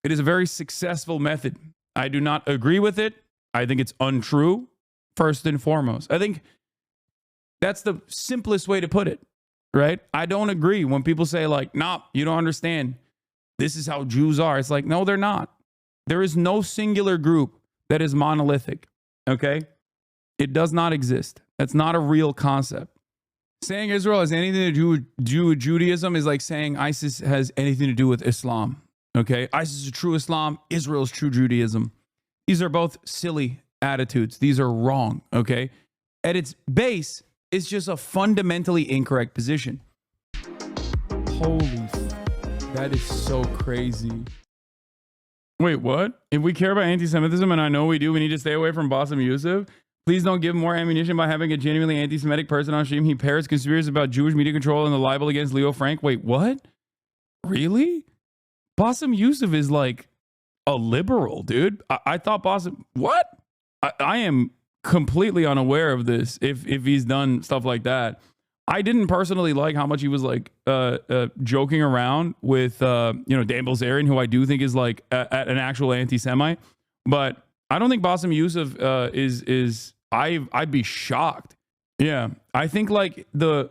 It is a very successful method. I do not agree with it. I think it's untrue, first and foremost. I think that's the simplest way to put it, right? I don't agree when people say like, nah, you don't understand. This is how Jews are. It's like, no, they're not. There is no singular group that is monolithic, okay? It does not exist. That's not a real concept. Saying Israel has anything to do with Judaism is like saying ISIS has anything to do with Islam, okay? ISIS is true Islam. Israel is true Judaism. These are both silly attitudes. These are wrong, okay? At its base, it's just a fundamentally incorrect position. Holy that is so crazy. Wait, what? If we care about anti-Semitism, and I know we do, we need to stay away from Bassem Youssef. Please don't give him more ammunition by having a genuinely anti-Semitic person on stream. He parrots conspiracies about Jewish media control and the libel against Leo Frank. Wait, what? Really? Bassem Youssef is like a liberal, dude. I thought Bassem... What? I am completely unaware of this if he's done stuff like that. I didn't personally like how much he was like joking around with Dan Bilzerian, who I do think is like an actual anti-Semite. But I don't think Bassem Youssef is I'd be shocked. Yeah, I think like the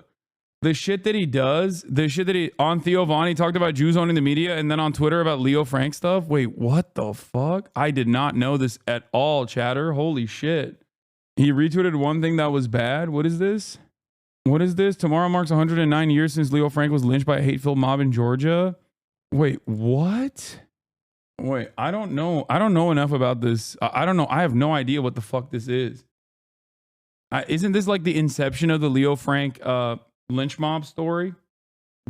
shit that he does, the shit that he on Theo Von, he talked about Jews owning the media, and then on Twitter about Leo Frank stuff. Wait, what the fuck? I did not know this at all, chatter. Holy shit. He retweeted one thing that was bad. What is this? What is this? Tomorrow marks 109 years since Leo Frank was lynched by a hate-filled mob in Georgia. Wait, what? Wait, I don't know. I don't know enough about this. I don't know. I have no idea what the fuck this is. Isn't this like the inception of the Leo Frank lynch mob story?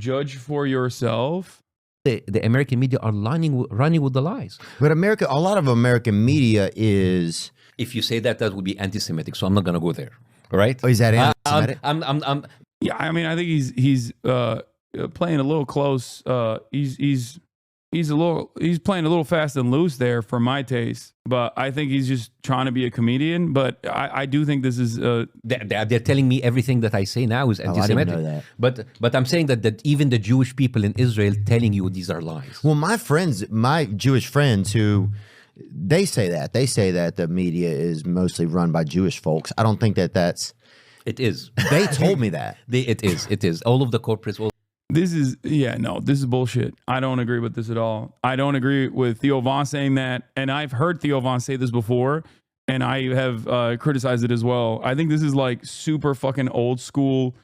Judge for yourself. The American media are running with the lies. But a lot of American media is... If you say that, that would be anti-Semitic, so I'm not going to go there. Right? Oh, is that anti-Semitic? Yeah, I mean, I think he's playing a little close. He's playing a little fast and loose there for my taste. But I think he's just trying to be a comedian. But I do think this is they're telling me everything that I say now is anti-Semitic. I didn't know that. But I'm saying that even the Jewish people in Israel telling you these are lies. Well, my Jewish friends who they say that the media is mostly run by Jewish folks. I don't think that's. It is. They told me that. It is. All of the corporates. This is bullshit. I don't agree with this at all. I don't agree with Theo Von saying that. And I've heard Theo Von say this before, and I have criticized it as well. I think this is like super fucking old school.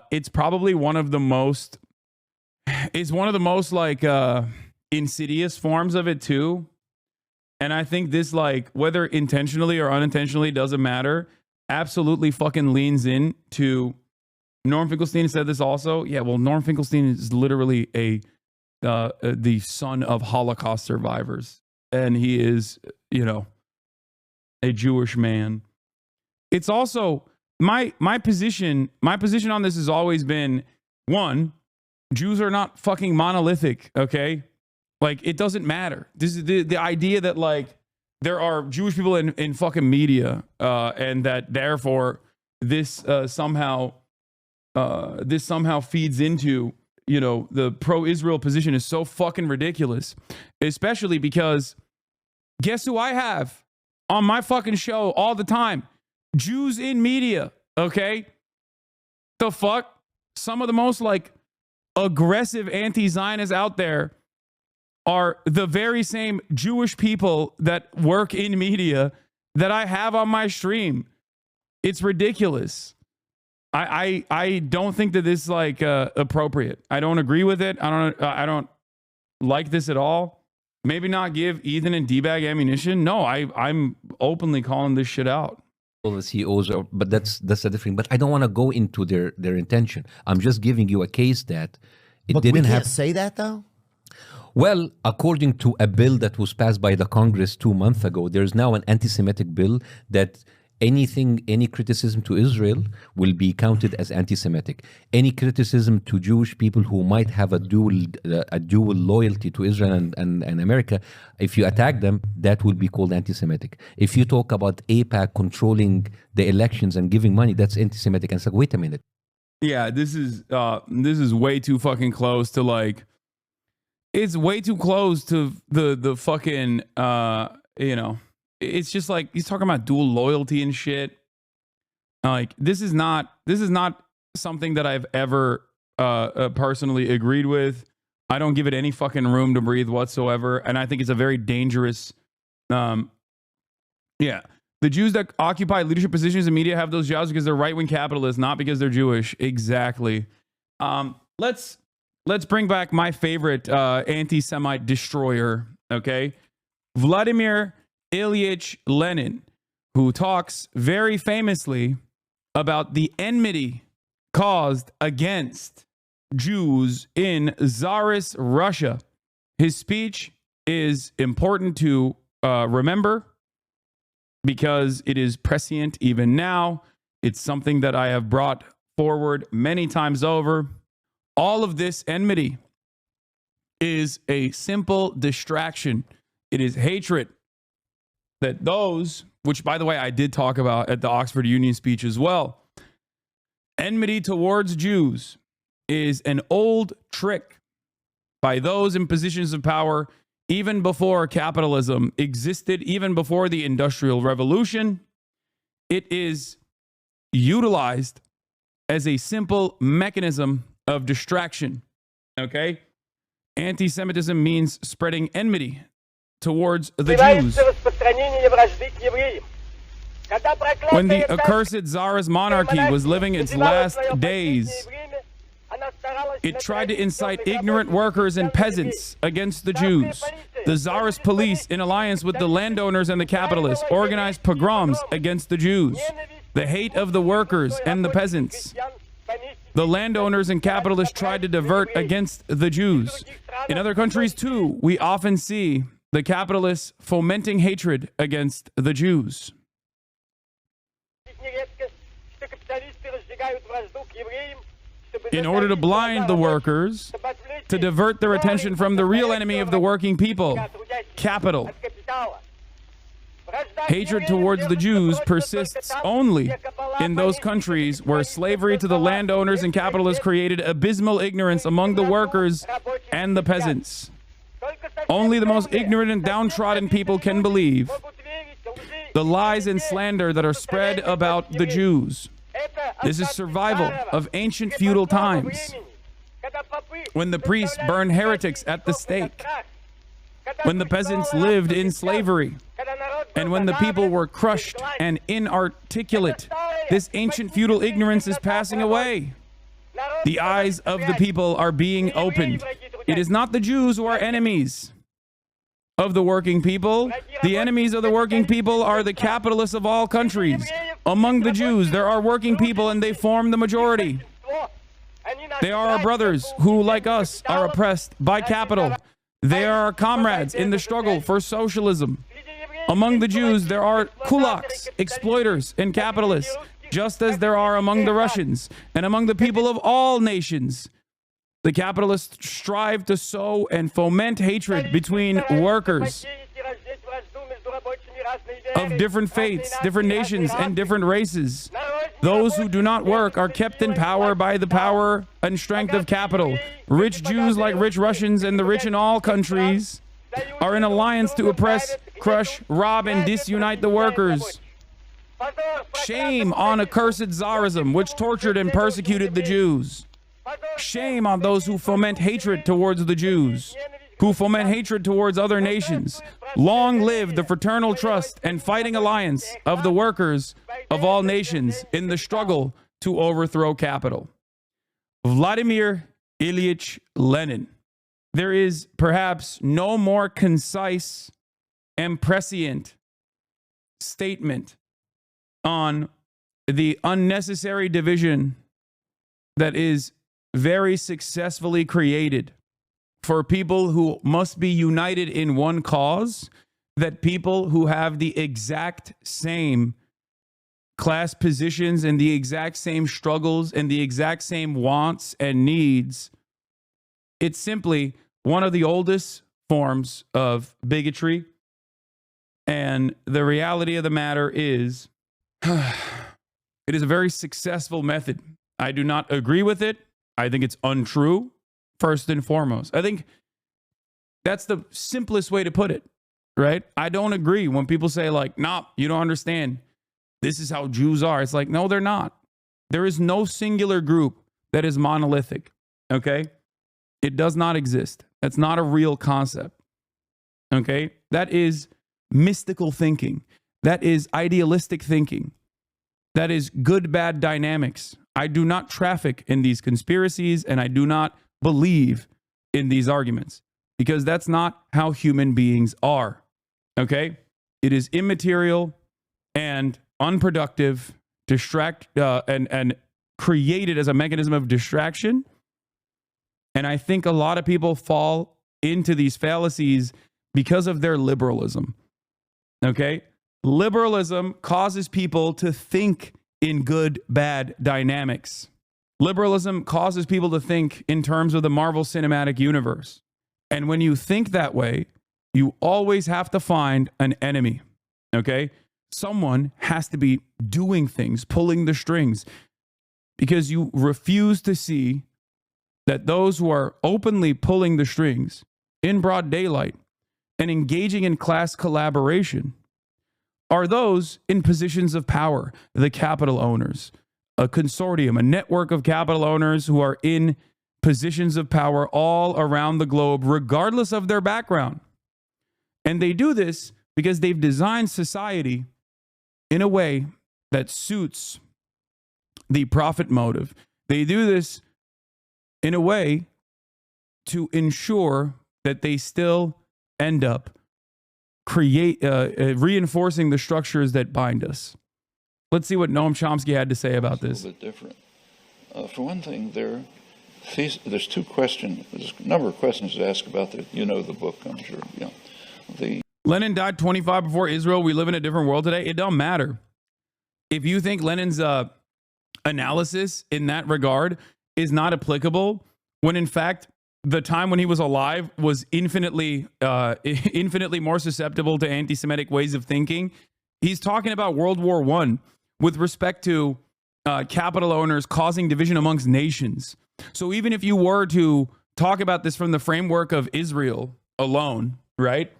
It's probably one of the most like insidious forms of it too. And I think this, like, whether intentionally or unintentionally, doesn't matter, absolutely fucking leans in to... Norm Finkelstein said this also. Yeah, well, Norm Finkelstein is literally the son of Holocaust survivors. And he is, a Jewish man. It's also... My position on this has always been, one, Jews are not fucking monolithic, okay? Like, it doesn't matter. This is the idea that, like, there are Jewish people in fucking media, and that therefore this somehow feeds into, the pro-Israel position is so fucking ridiculous. Especially because guess who I have on my fucking show all the time? Jews in media, okay? The fuck? Some of the most, like, aggressive anti-Zionists out there are the very same Jewish people that work in media that I have on my stream. It's ridiculous. I don't think that this is like appropriate. I don't agree with it. I don't like this at all. Maybe not give Ethan and D-Bag ammunition. No, I'm openly calling this shit out. The CEOs are, but that's a different. But I don't want to go into their intention. I'm just giving you a case that it didn't have. We can't say that though. Well, according to a bill that was passed by the Congress 2 months ago, there's now an anti-Semitic bill that any criticism to Israel will be counted as anti-Semitic. Any criticism to Jewish people who might have a dual loyalty to Israel and America, if you attack them, that will be called anti-Semitic. If you talk about AIPAC controlling the elections and giving money, that's anti-Semitic. And it's like, wait a minute. Yeah, this is way too fucking close to like. it's way too close to the fucking it's just like he's talking about dual loyalty and shit. Like this is not something that I've ever personally agreed with. I don't give it any fucking room to breathe whatsoever, and I think it's a very dangerous the Jews that occupy leadership positions in media have those jobs because they're right-wing capitalists, not because they're Jewish. Exactly. Let's bring back my favorite anti-Semite destroyer, okay? Vladimir Ilyich Lenin, who talks very famously about the enmity caused against Jews in Tsarist Russia. His speech is important to remember because it is prescient even now. It's something that I have brought forward many times over. All of this enmity is a simple distraction. It is hatred that those, which by the way, I did talk about at the Oxford Union speech as well. Enmity towards Jews is an old trick by those in positions of power even before capitalism existed, even before the Industrial Revolution. It is utilized as a simple mechanism of distraction. Okay? Anti-Semitism means spreading enmity towards the Jews. When the accursed Tsarist monarchy was living its last days, it tried to incite ignorant workers and peasants against the Jews. The Tsarist police, in alliance with the landowners and the capitalists, organized pogroms against the Jews. The hate of the workers and the peasants. The landowners and capitalists tried to divert against the Jews. In other countries, too, we often see the capitalists fomenting hatred against the Jews. In order to blind the workers, to divert their attention from the real enemy of the working people, capital. Hatred towards the Jews persists only in those countries where slavery to the landowners and capitalists created abysmal ignorance among the workers and the peasants. Only the most ignorant and downtrodden people can believe the lies and slander that are spread about the Jews. This is survival of ancient feudal times, when the priests burned heretics at the stake, when the peasants lived in slavery, and when the people were crushed and inarticulate. This ancient feudal ignorance is passing away. The eyes of the people are being opened. It is not the Jews who are enemies of the working people. The enemies of the working people are the capitalists of all countries. Among the Jews, there are working people and they form the majority. They are our brothers who, like us, are oppressed by capital. They are our comrades in the struggle for socialism. Among the Jews, there are kulaks, exploiters, and capitalists, just as there are among the Russians and among the people of all nations. The capitalists strive to sow and foment hatred between workers of different faiths, different nations, and different races. Those who do not work are kept in power by the power and strength of capital. Rich Jews, like rich Russians and the rich in all countries, are in alliance to oppress, crush, rob, and disunite the workers. Shame on accursed Tsarism, which tortured and persecuted the Jews. Shame on those who foment hatred towards the Jews, who foment hatred towards other nations. Long live the fraternal trust and fighting alliance of the workers of all nations in the struggle to overthrow capital. Vladimir Ilyich Lenin. There is perhaps no more concise and prescient statement on the unnecessary division that is very successfully created for people who must be united in one cause, that people who have the exact same class positions and the exact same struggles and the exact same wants and needs. It's simply one of the oldest forms of bigotry. And the reality of the matter is, it is a very successful method. I do not agree with it. I think it's untrue, first and foremost. I think That's the simplest way to put it, right? I don't agree when people say like, nah, you don't understand. This is how Jews are. It's like, no, they're not. There is no singular group that is monolithic, okay? It does not exist. That's not a real concept, okay? That is mystical thinking. That is idealistic thinking. That is good, bad dynamics. I do not traffic in these conspiracies, and I do not believe in these arguments because that's not how human beings are, okay? It is immaterial and unproductive, and created as a mechanism of distraction. And I think a lot of people fall into these fallacies because of their liberalism, okay? Liberalism causes people to think in good, bad dynamics. Liberalism causes people to think in terms of the Marvel Cinematic Universe. And when you think that way, you always have to find an enemy, okay? Someone has to be doing things, pulling the strings, because you refuse to see that those who are openly pulling the strings in broad daylight and engaging in class collaboration are those in positions of power, the capital owners, a consortium, a network of capital owners who are in positions of power all around the globe, regardless of their background. And they do this because they've designed society in a way that suits the profit motive. They do this in a way to ensure that they still end up reinforcing the structures that bind us. Let's see what Noam Chomsky had to say about this. A little bit different. For one thing, there's two questions. There's a number of questions to ask about that. You know the book, I'm sure. Yeah. Lenin died 25 before Israel. We live in a different world today. It don't matter. If you think Lenin's analysis in that regard is not applicable, when in fact the time when he was alive was infinitely more susceptible to anti-Semitic ways of thinking. He's talking about World War I with respect to capital owners causing division amongst nations. So even if you were to talk about this from the framework of Israel alone, right?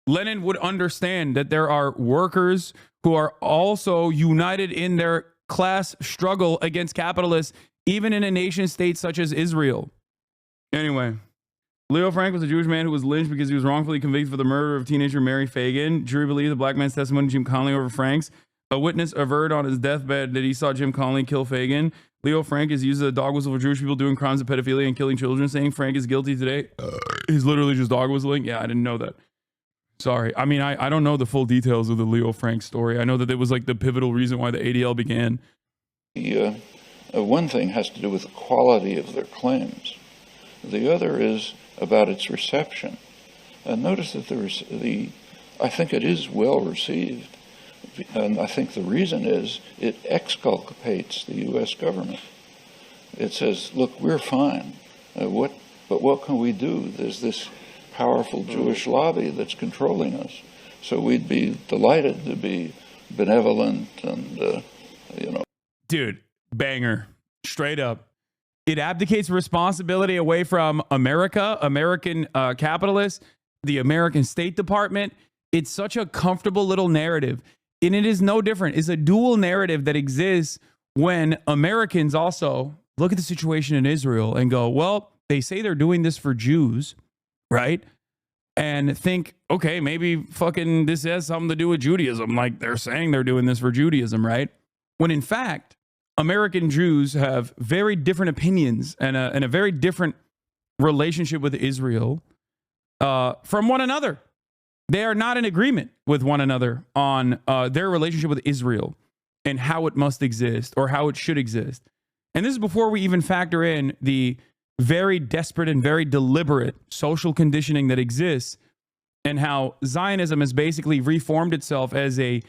Lenin would understand that there are workers who are also united in their class struggle against capitalists, even in a nation state such as Israel. Anyway, Leo Frank was a Jewish man who was lynched because he was wrongfully convicted for the murder of teenager Mary Fagan. Jury believed the black man's testimony to Jim Conley over Frank's. A witness averred on his deathbed that he saw Jim Conley kill Fagan. Leo Frank is used as a dog whistle for Jewish people doing crimes of pedophilia and killing children, saying Frank is guilty today. He's literally just dog whistling. Yeah, I didn't know that. Sorry. I mean, I don't know the full details of the Leo Frank story. I know that it was like the pivotal reason why the ADL began. One thing has to do with the quality of their claims. The other is about its reception. Notice that I think it is well received. And I think the reason is it exculpates the U.S. government. It says, look, we're fine. But what can we do? There's this powerful Jewish lobby that's controlling us. So we'd be delighted to be benevolent and, Dude, banger. Straight up. It abdicates responsibility away from America, American capitalists, the American State Department. It's such a comfortable little narrative. And it is no different. It's a dual narrative that exists when Americans also look at the situation in Israel and go, well, they say they're doing this for Jews, right? And think, okay, maybe fucking this has something to do with Judaism. Like they're saying they're doing this for Judaism, right? When in fact, American Jews have very different opinions and a very different relationship with Israel from one another. They are not in agreement with one another on their relationship with Israel and how it must exist or how it should exist. And this is before we even factor in the very desperate and very deliberate social conditioning that exists and how Zionism has basically reformed itself as a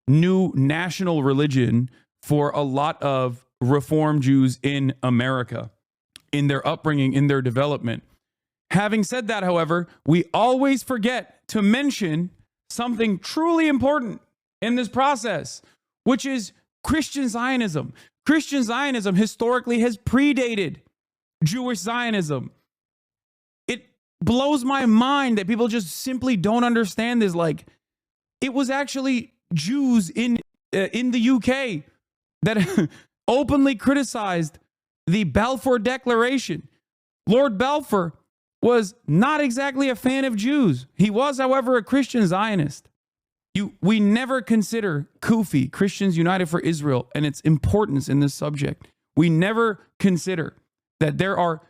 new national religion for a lot of Reform Jews in America, in their upbringing, in their development. Having said that, however, we always forget to mention something truly important in this process, which is Christian Zionism. Christian Zionism historically has predated Jewish Zionism. blows my mind that people just simply don't understand this. Like, it was actually Jews in the UK that openly criticized the Balfour Declaration. Lord Balfour was not exactly a fan of Jews. He was, however, a Christian Zionist. We never consider CUFI, Christians United for Israel, and its importance in this subject. We never consider that there are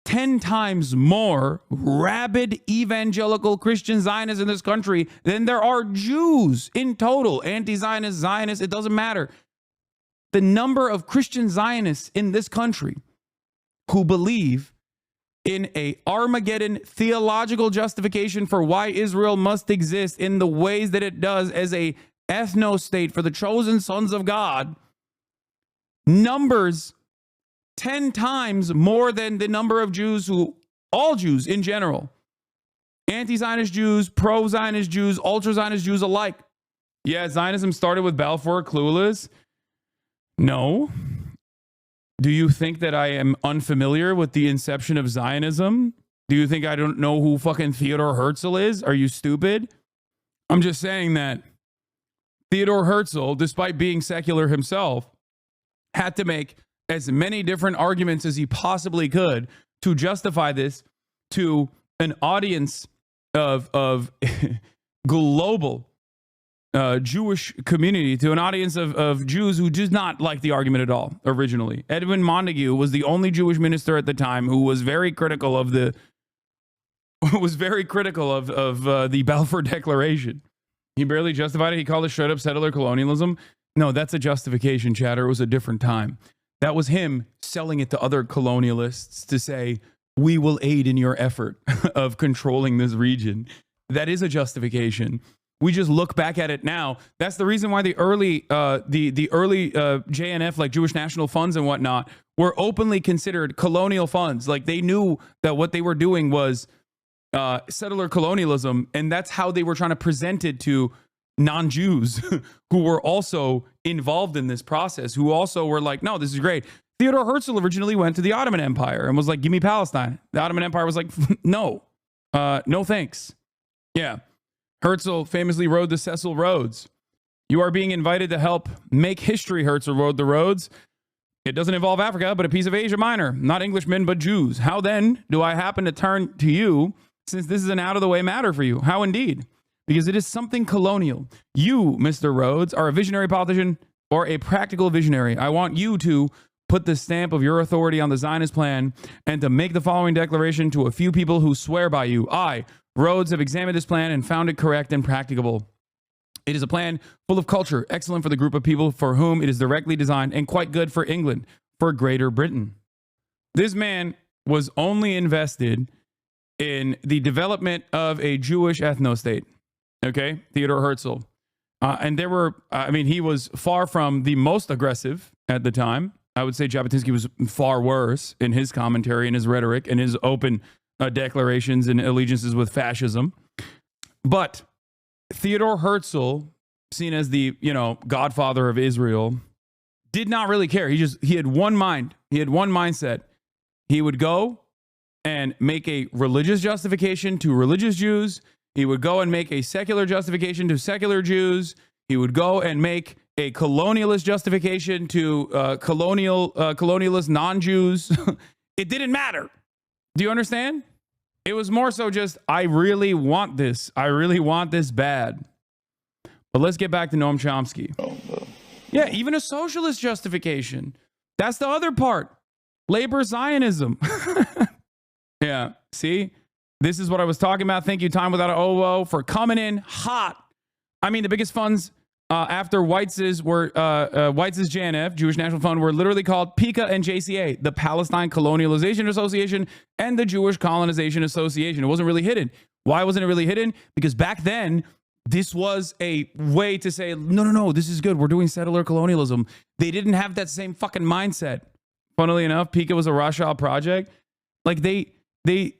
10 times more rabid evangelical Christian Zionists in this country than there are Jews in total. Anti-Zionist, Zionists, it doesn't matter. The number of Christian Zionists in this country who believe in a Armageddon theological justification for why Israel must exist in the ways that it does as a ethno-state for the chosen sons of God, numbers 10 times more than the number of Jews all Jews in general, anti-Zionist Jews, pro-Zionist Jews, ultra-Zionist Jews alike. Yeah, Zionism started with Balfour, clueless. No. Do you think that I am unfamiliar with the inception of Zionism? Do you think I don't know who fucking Theodor Herzl is? Are you stupid? I'm just saying that Theodor Herzl, despite being secular himself, had to make as many different arguments as he possibly could to justify this to an audience of global Jewish community, to an audience of Jews who did not like the argument at all originally. Edwin Montague was the only Jewish minister at the time who was very critical of the Balfour Declaration. He barely justified it. He called it straight up settler colonialism. No, that's a justification, chatter. It was a different time. That was him selling it to other colonialists to say, we will aid in your effort of controlling this region. That is a justification. We just look back at it now. That's the reason why the early JNF, like Jewish National Funds and whatnot, were openly considered colonial funds. Like, they knew that what they were doing was settler colonialism, and that's how they were trying to present it to non-Jews who were also involved in this process, who also were like, no, this is great. Theodor Herzl originally went to the Ottoman Empire and was like, give me Palestine. The Ottoman Empire was like, no, no thanks. Yeah. Herzl famously rode the Cecil roads. You are being invited to help make history. Herzl rode the roads. It doesn't involve Africa, but a piece of Asia Minor. Not Englishmen, but Jews. How then do I happen to turn to you, since this is an out-of-the-way matter for you? How indeed? Because it is something colonial. You, Mr. Rhodes, are a visionary politician or a practical visionary. I want you to put the stamp of your authority on the Zionist plan and to make the following declaration to a few people who swear by you. I, Rhodes, have examined this plan and found it correct and practicable. It is a plan full of culture, excellent for the group of people for whom it is directly designed, and quite good for England, for Greater Britain. This man was only invested in the development of a Jewish ethno-state. Okay, Theodor Herzl. And there were, he was far from the most aggressive at the time. I would say Jabotinsky was far worse in his commentary and his rhetoric and his open declarations and allegiances with fascism. But Theodor Herzl, seen as the, godfather of Israel, did not really care. He had one mind. He had one mindset. He would go and make a religious justification to religious Jews. He would go and make a secular justification to secular Jews. He would go and make a colonialist justification to colonialist non-Jews. It didn't matter. Do you understand? It was more so just, I really want this. I really want this bad. But let's get back to Noam Chomsky. Yeah, even a socialist justification. That's the other part. Labor Zionism. Yeah, see? This is what I was talking about. Thank you, Time Without an OO, for coming in hot. I mean, the biggest funds after Weitz's JNF, Jewish National Fund, were literally called PICA and JCA, the Palestine Colonialization Association and the Jewish Colonization Association. It wasn't really hidden. Why wasn't it really hidden? Because back then, this was a way to say, no, this is good. We're doing settler colonialism. They didn't have that same fucking mindset. Funnily enough, PICA was a Rothschild project. Like, they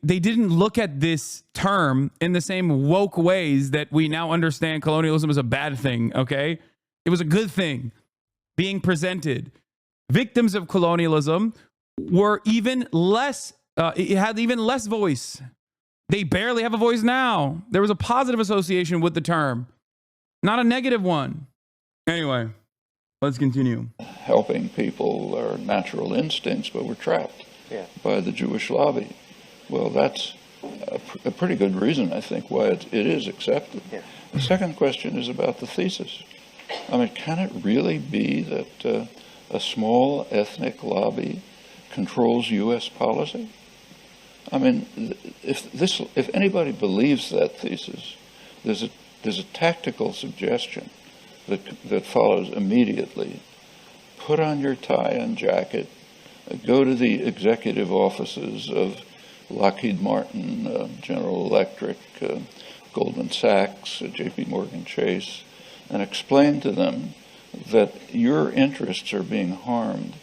didn't look at this term in the same woke ways that we now understand colonialism as a bad thing, okay? It was a good thing being presented. Victims of colonialism were even less, it had even less voice. They barely have a voice now. There was a positive association with the term, not a negative one. Anyway, let's continue. Helping people are natural instincts, but we're trapped by the Jewish lobby. Well, that's a pretty good reason, I think, why it is accepted. Yeah. The second question is about the thesis. I mean, can it really be that a small ethnic lobby controls U.S. policy? I mean, if anybody believes that thesis, there's a tactical suggestion that follows immediately. Put on your tie and jacket, go to the executive offices of Lockheed Martin, General Electric, Goldman Sachs, J.P. Morgan Chase, and explain to them that your interests are being harmed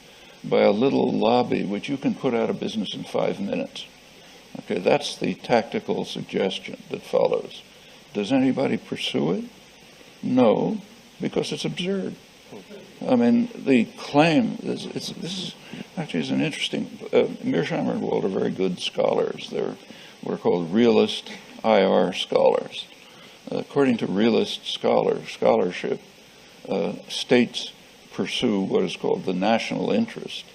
by a little lobby which you can put out of business in 5 minutes. Okay, that's the tactical suggestion that follows. Does anybody pursue it? No, because it's absurd. I mean, the claim, this is actually is an interesting, Mearsheimer and Wald are very good scholars. We're called realist IR scholars. According to realist scholarship, states pursue what is called the national interest,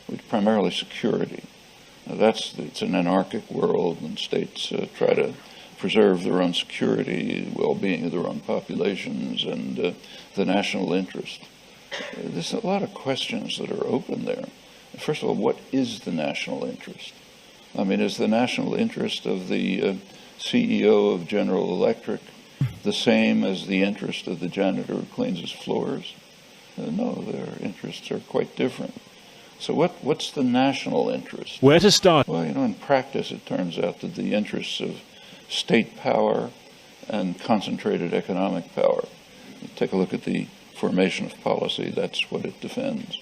which primarily security. It's an anarchic world, and states try to preserve their own security, well-being of their own populations, and the national interest. There's a lot of questions that are open there. First of all, what is the national interest? I mean, is the national interest of the CEO of General Electric the same as the interest of the janitor who cleans his floors? No, their interests are quite different. So what's the national interest? Where to start? Well, in practice, it turns out that the interests of state power and concentrated economic power. Take a look at the formation of policy. That's what it defends.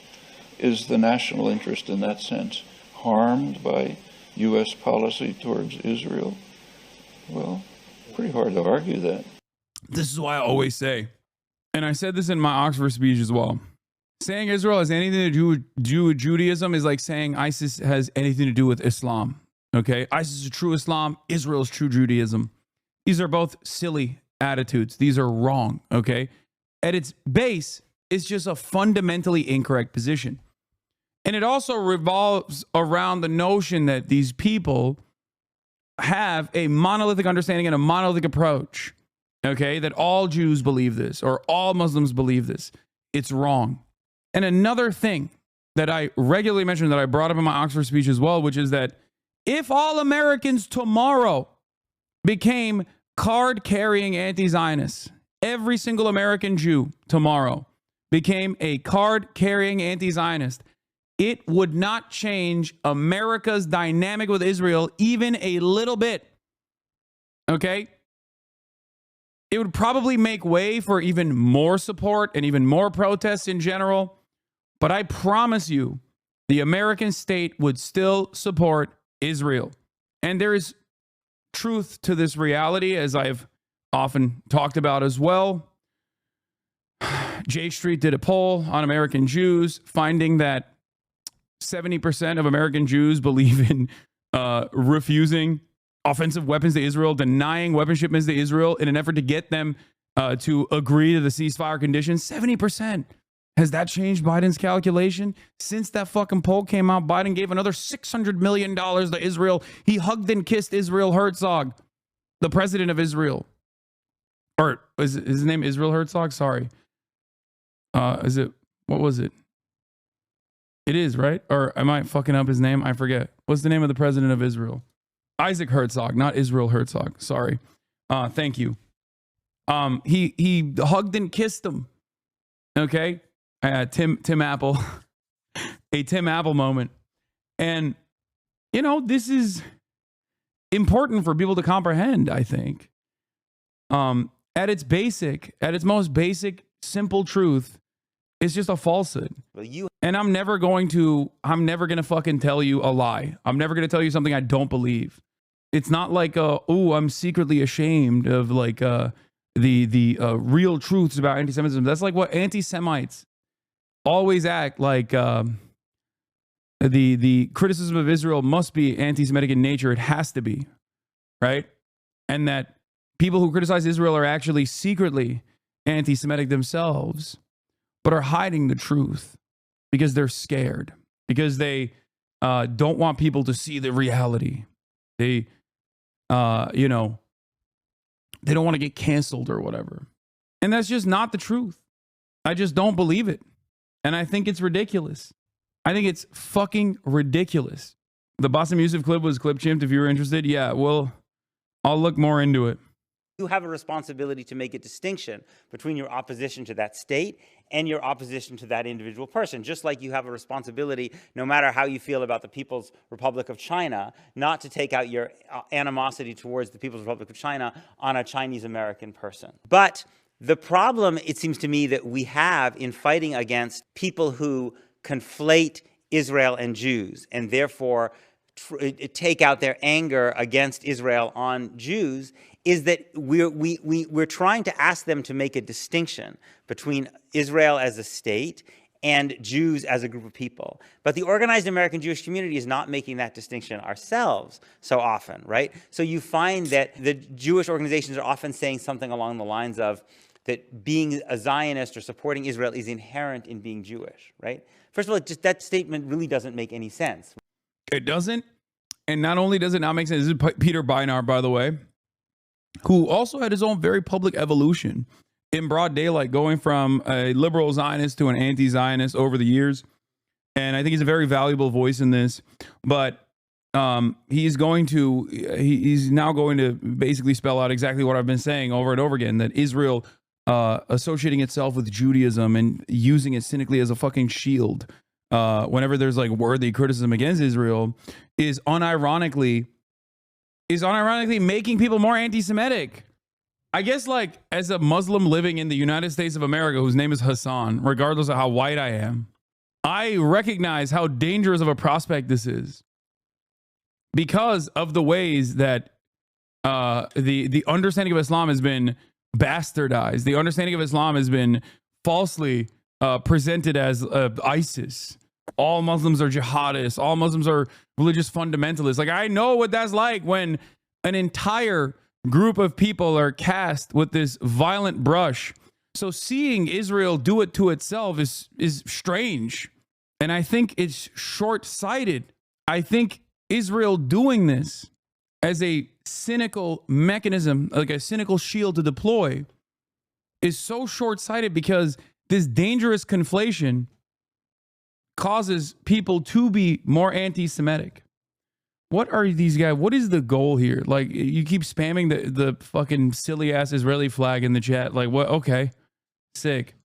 Is the national interest in that sense harmed by U.S. policy towards Israel? Well, pretty hard to argue that. This is why I always say, and I said this in my Oxford speech as well, saying Israel has anything to do with Judaism is like saying ISIS has anything to do with Islam. Okay? ISIS is true Islam, Israel is true Judaism. These are both silly attitudes. These are wrong. Okay? At its base, it's just a fundamentally incorrect position. And it also revolves around the notion that these people have a monolithic understanding and a monolithic approach. Okay? That all Jews believe this or all Muslims believe this. It's wrong. And another thing that I regularly mention that I brought up in my Oxford speech as well, which is that if all Americans tomorrow became card-carrying anti-Zionists, every single American Jew tomorrow became a card-carrying anti-Zionist, it would not change America's dynamic with Israel even a little bit. Okay? It would probably make way for even more support and even more protests in general. But I promise you, the American state would still support Israel. And there is truth to this reality, as I've often talked about as well. J Street did a poll on American Jews, finding that 70% of American Jews believe in refusing offensive weapons to Israel, denying weapon shipments to Israel in an effort to get them to agree to the ceasefire conditions. 70%. Has that changed Biden's calculation? Since that fucking poll came out, Biden gave another $600 million to Israel. He hugged and kissed Israel Herzog, the president of Israel. Or is his name Israel Herzog? Sorry. Is it, what was it? It is, right? Or am I fucking up his name? I forget. What's the name of the president of Israel? Isaac Herzog, not Israel Herzog. Sorry. Thank you. He hugged and kissed him. Okay? Tim Apple. A Tim Apple moment. And, this is important for people to comprehend, I think. At its most basic, simple truth, it's just a falsehood. And I'm never going to fucking tell you a lie. I'm never going to tell you something I don't believe. It's not like, I'm secretly ashamed of like the real truths about anti-Semitism. That's like what anti-Semites always act like. The criticism of Israel must be anti-Semitic in nature. It has to be. right? And that people who criticize Israel are actually secretly anti-Semitic themselves, but are hiding the truth because they're scared, because they don't want people to see the reality. They, you know, they don't want to get canceled or whatever. And that's just not the truth. I just don't believe it. And I think it's ridiculous. I think it's fucking ridiculous. The Bassem Youssef clip was clip chimped. If you were interested, yeah, well, I'll look more into it. You have a responsibility to make a distinction between your opposition to that state and your opposition to that individual person, just like you have a responsibility, no matter how you feel about the People's Republic of China, not to take out your animosity towards the People's Republic of China on a Chinese American person. But the problem, it seems to me, that we have in fighting against people who conflate Israel and Jews and therefore take out their anger against Israel on Jews is that we're trying to ask them to make a distinction between Israel as a state and Jews as a group of people. But the organized American Jewish community is not making that distinction ourselves so often, right? So you find that the Jewish organizations are often saying something along the lines of that being a Zionist or supporting Israel is inherent in being Jewish, right? First of all, just that statement really doesn't make any sense. It doesn't. And not only does it not make sense, this is Peter Beinart, by the way, who also had his own very public evolution in broad daylight, going from a liberal Zionist to an anti-Zionist over the years. And I think he's a very valuable voice in this. But he's now going to basically spell out exactly what I've been saying over and over again, that Israel associating itself with Judaism and using it cynically as a fucking shield whenever there's like worthy criticism against Israel is unironically making people more anti-Semitic. I guess, like, as a Muslim living in the United States of America whose name is Hasan, regardless of how white I am, I recognize how dangerous of a prospect this is because of the ways that the understanding of Islam has been bastardized. The understanding of Islam has been falsely presented as ISIS. All Muslims are jihadists. All Muslims are religious fundamentalists. Like, I know what that's like when an entire group of people are cast with this violent brush. So seeing Israel do it to itself is strange. And I think it's short-sighted. I think Israel doing this as a cynical mechanism, like a cynical shield to deploy, is so short-sighted because this dangerous conflation causes people to be more anti-Semitic. What are these guys? What is the goal here? Like, you keep spamming the fucking silly ass Israeli flag in the chat. Like, what? Okay, sick.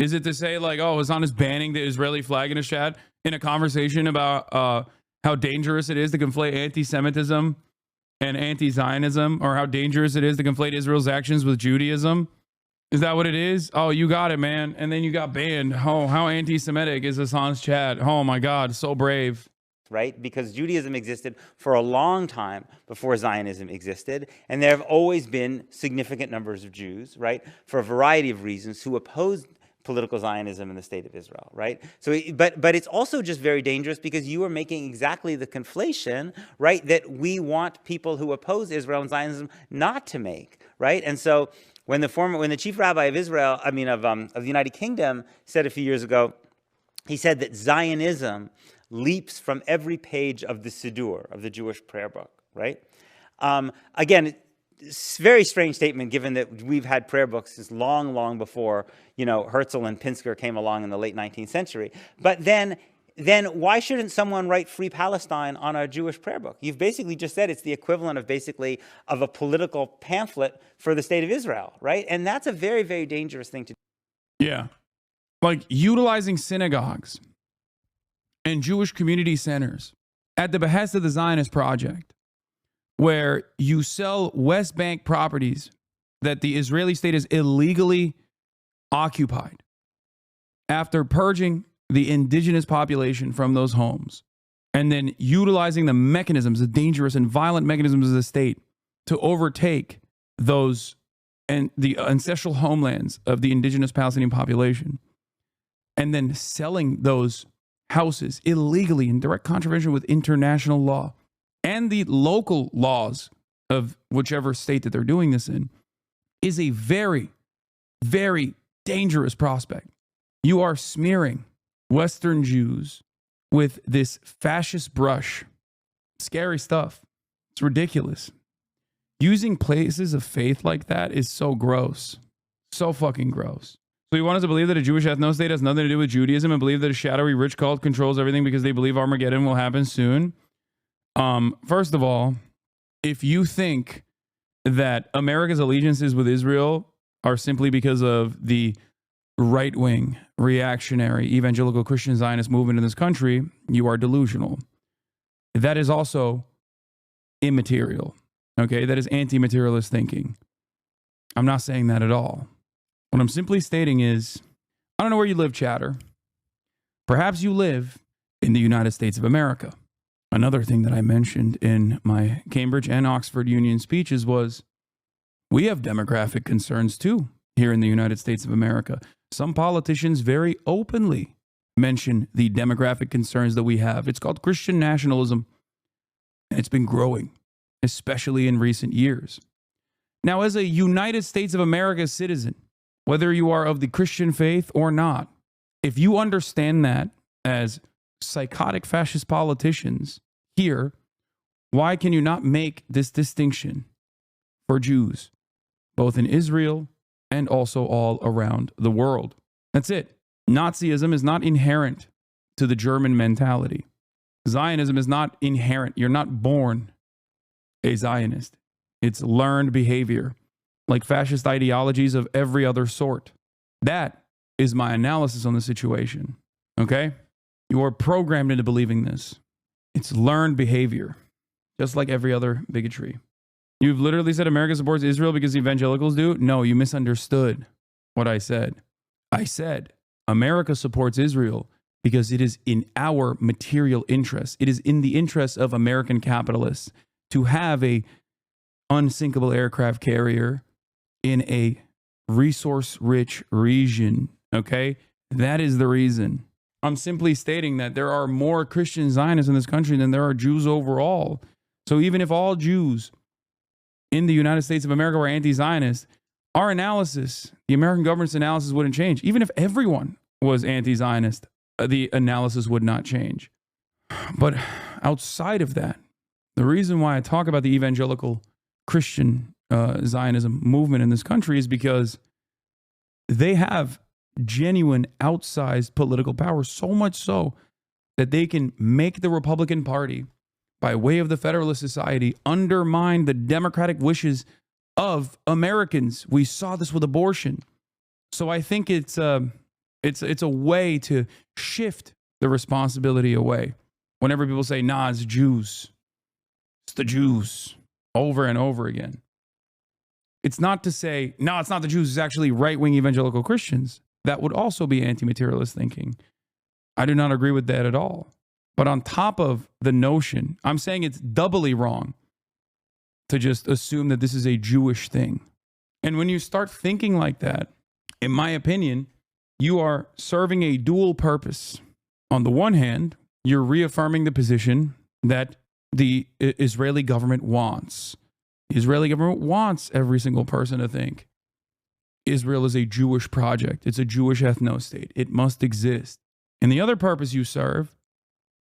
Is it to say like, oh, Hasan is banning the Israeli flag in a chat in a conversation about how dangerous it is to conflate anti-Semitism and anti-Zionism, or how dangerous it is to conflate Israel's actions with Judaism? Is that what it is? Oh, you got it, man. And then you got banned. Oh, how anti-Semitic is Hasan's chat? Oh my God, so brave. Right? Because Judaism existed for a long time before Zionism existed. And there have always been significant numbers of Jews, right, for a variety of reasons, who opposed political Zionism in the state of Israel, right? So, but it's also just very dangerous because you are making exactly the conflation, right, that we want people who oppose Israel and Zionism not to make, right? And so when the chief rabbi of Israel, of the United Kingdom, said a few years ago, he said that Zionism leaps from every page of the Siddur, of the Jewish prayer book, right? Again, it's a very strange statement given that we've had prayer books since long, long before, Herzl and Pinsker came along in the late 19th century. But then why shouldn't someone write Free Palestine on a Jewish prayer book? You've basically just said it's the equivalent of a political pamphlet for the state of Israel, right? And that's a very, very dangerous thing to do. Yeah. Like utilizing synagogues and Jewish community centers at the behest of the Zionist project, where you sell West Bank properties that the Israeli state has illegally occupied after purging the indigenous population from those homes, and then utilizing the mechanisms, the dangerous and violent mechanisms of the state to overtake those and the ancestral homelands of the indigenous Palestinian population, and then selling those houses illegally in direct contravention with international law and the local laws of whichever state that they're doing this in, is a very, very dangerous prospect. You are smearing Western Jews with this fascist brush. Scary stuff. It's ridiculous. Using places of faith like that is so gross. So fucking gross. So you want us to believe that a Jewish ethno-state has nothing to do with Judaism and believe that a shadowy rich cult controls everything because they believe Armageddon will happen soon? First of all, if you think that America's allegiances with Israel are simply because of the right-wing, reactionary, evangelical Christian Zionist movement in this country, you are delusional. That is also immaterial. Okay, that is anti-materialist thinking. I'm not saying that at all. What I'm simply stating is, I don't know where you live, chatter. Perhaps you live in the United States of America. Another thing that I mentioned in my Cambridge and Oxford Union speeches was, we have demographic concerns too here in the United States of America. Some politicians very openly mention the demographic concerns that we have. It's called Christian nationalism, and it's been growing, especially in recent years. Now, as a United States of America citizen, whether you are of the Christian faith or not, if you understand that as psychotic fascist politicians here, why can you not make this distinction for Jews, both in Israel and also all around the world? That's it. Nazism is not inherent to the German mentality. Zionism is not inherent. You're not born a Zionist. It's learned behavior, like fascist ideologies of every other sort. That is my analysis on the situation. Okay? You are programmed into believing this. It's learned behavior, just like every other bigotry. You've literally said America supports Israel because the evangelicals do? No, you misunderstood what I said. I said America supports Israel because it is in our material interest. It is in the interest of American capitalists to have a unsinkable aircraft carrier in a resource-rich region, okay? That is the reason. I'm simply stating that there are more Christian Zionists in this country than there are Jews overall. So even if all Jews in the United States of America were anti-Zionist, our analysis, the American government's analysis wouldn't change. Even if everyone was anti-Zionist, the analysis would not change. But outside of that, the reason why I talk about the evangelical Christian Zionism movement in this country is because they have genuine outsized political power, so much so that they can make the Republican Party, by way of the Federalist Society, undermine the democratic wishes of Americans. We saw this with abortion. So I think it's a way to shift the responsibility away. Whenever people say, nah, it's Jews, it's the Jews, over and over again. It's not to say, no, it's not the Jews, it's actually right-wing evangelical Christians. That would also be anti-materialist thinking. I do not agree with that at all. But on top of the notion, I'm saying it's doubly wrong to just assume that this is a Jewish thing. And when you start thinking like that, in my opinion, you are serving a dual purpose. On the one hand, you're reaffirming the position that the Israeli government wants. The Israeli government wants every single person to think Israel is a Jewish project. It's a Jewish ethno-state. It must exist. And the other purpose you serve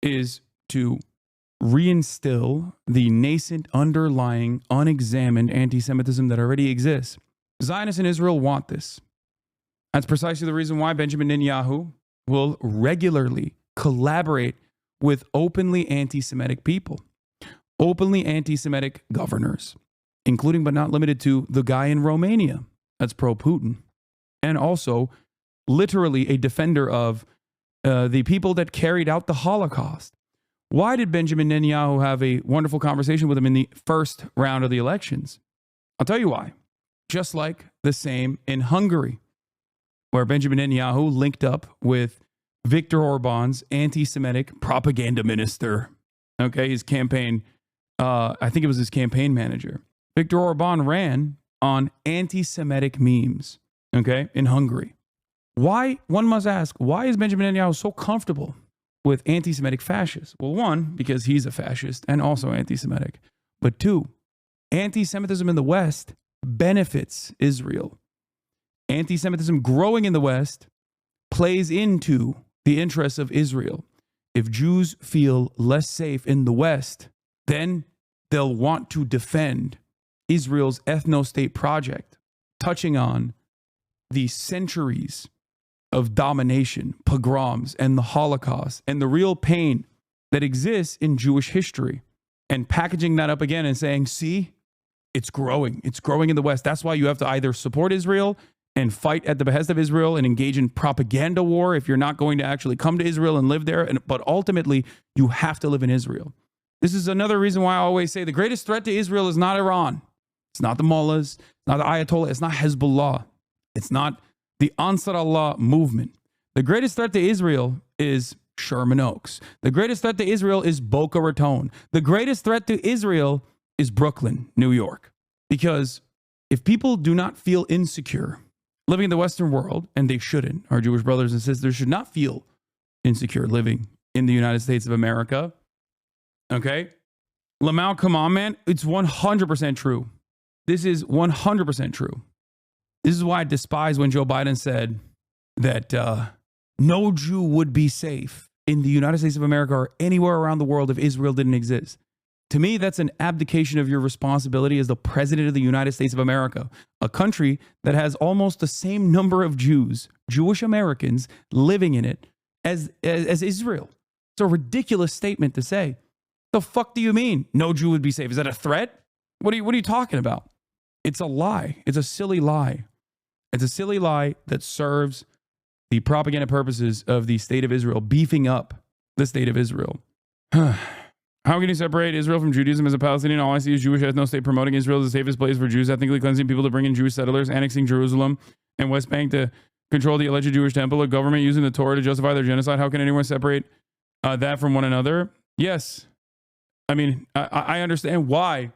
is to reinstill the nascent, underlying, unexamined anti-Semitism that already exists. Zionists in Israel want this. That's precisely the reason why Benjamin Netanyahu will regularly collaborate with openly anti-Semitic people, openly anti-Semitic governors, including but not limited to the guy in Romania that's pro-Putin, and also literally a defender of the people that carried out the Holocaust. Why did Benjamin Netanyahu have a wonderful conversation with him in the first round of the elections? I'll tell you why. Just like the same in Hungary, where Benjamin Netanyahu linked up with Viktor Orban's anti-Semitic propaganda minister. Okay, his campaign, I think it was his campaign manager. Viktor Orban ran on anti-Semitic memes, okay, in Hungary. Why, one must ask, why is Benjamin Netanyahu so comfortable with anti-Semitic fascists? Well, one, because he's a fascist and also anti-Semitic. But two, anti-Semitism in the West benefits Israel. Anti-Semitism growing in the West plays into the interests of Israel. If Jews feel less safe in the West, then they'll want to defend Israel's ethno-state project, touching on the centuries of domination, pogroms, and the Holocaust, and the real pain that exists in Jewish history, and packaging that up again and saying, see, it's growing in the West. That's why you have to either support Israel and fight at the behest of Israel and engage in propaganda war if you're not going to actually come to Israel and live there. But ultimately, you have to live in Israel. This is another reason why I always say the greatest threat to Israel is not Iran. It's not the mullahs. It's not the Ayatollah. It's not Hezbollah. It's not the Ansar Allah movement. The greatest threat to Israel is Sherman Oaks. The greatest threat to Israel is Boca Raton. The greatest threat to Israel is Brooklyn, New York. Because if people do not feel insecure living in the Western world, and they shouldn't, our Jewish brothers and sisters should not feel insecure living in the United States of America. Okay? Lamau, come on, man. It's 100% true. This is 100% true. This is why I despise when Joe Biden said that no Jew would be safe in the United States of America or anywhere around the world if Israel didn't exist. To me, that's an abdication of your responsibility as the president of the United States of America, a country that has almost the same number of Jews, Jewish Americans, living in it as Israel. It's a ridiculous statement to say. The fuck do you mean no Jew would be safe? Is that a threat? What are you talking about? It's a lie. It's a silly lie. It's a silly lie that serves the propaganda purposes of the state of Israel, beefing up the state of Israel. How can you separate Israel from Judaism as a Palestinian? All I see is Jewish ethno-state promoting Israel as the safest place for Jews, ethnically cleansing people to bring in Jewish settlers, annexing Jerusalem and West Bank to control the alleged Jewish temple, a government using the Torah to justify their genocide. How can anyone separate that from one another? Yes. I mean, I understand why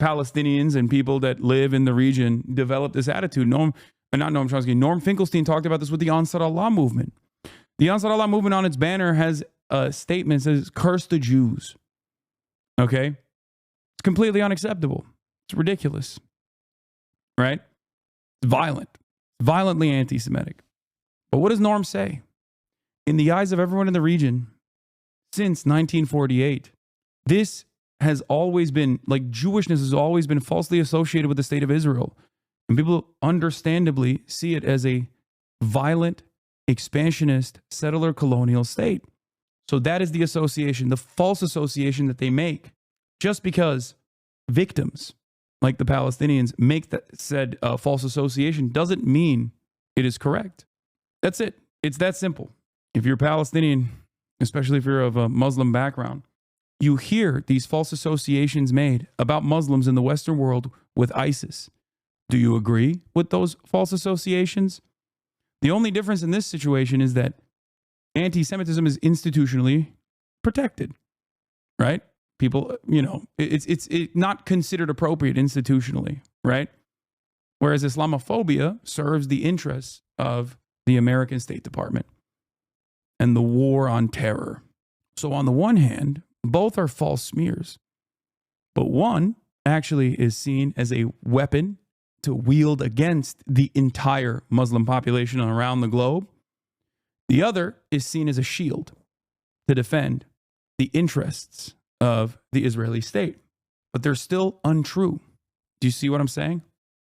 Palestinians and people that live in the region develop this attitude. Norm Chomsky, Norm Finkelstein talked about this with the Ansar Allah movement. The Ansar Allah movement on its banner has a statement that says, curse the Jews. Okay? It's completely unacceptable. It's ridiculous. Right? It's violent. Violently anti-Semitic. But what does Norm say? In the eyes of everyone in the region, since 1948, this has always been, like, Jewishness has always been falsely associated with the state of Israel. And people understandably see it as a violent, expansionist, settler colonial state. So that is the association, the false association that they make. Just because victims, like the Palestinians, make that said false association doesn't mean it is correct. That's it. It's that simple. If you're Palestinian, especially if you're of a Muslim background, you hear these false associations made about Muslims in the Western world with ISIS. Do you agree with those false associations? The only difference in this situation is that anti-Semitism is institutionally protected, right? People, it's not considered appropriate institutionally, right? Whereas Islamophobia serves the interests of the American State Department and the war on terror. So on the one hand, both are false smears, but one actually is seen as a weapon to wield against the entire Muslim population around the globe. The other is seen as a shield to defend the interests of the Israeli state. But they're still untrue. Do you see what I'm saying?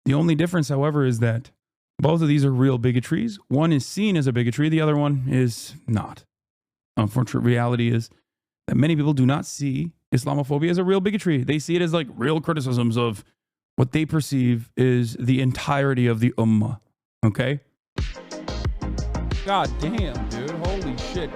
The only difference, however, is that both of these are real bigotries. One is seen as a bigotry, the other one is not. Unfortunate reality is that many people do not see Islamophobia as a real bigotry. They see it as like real criticisms of what they perceive is the entirety of the ummah. Okay? God damn, dude. Holy shit.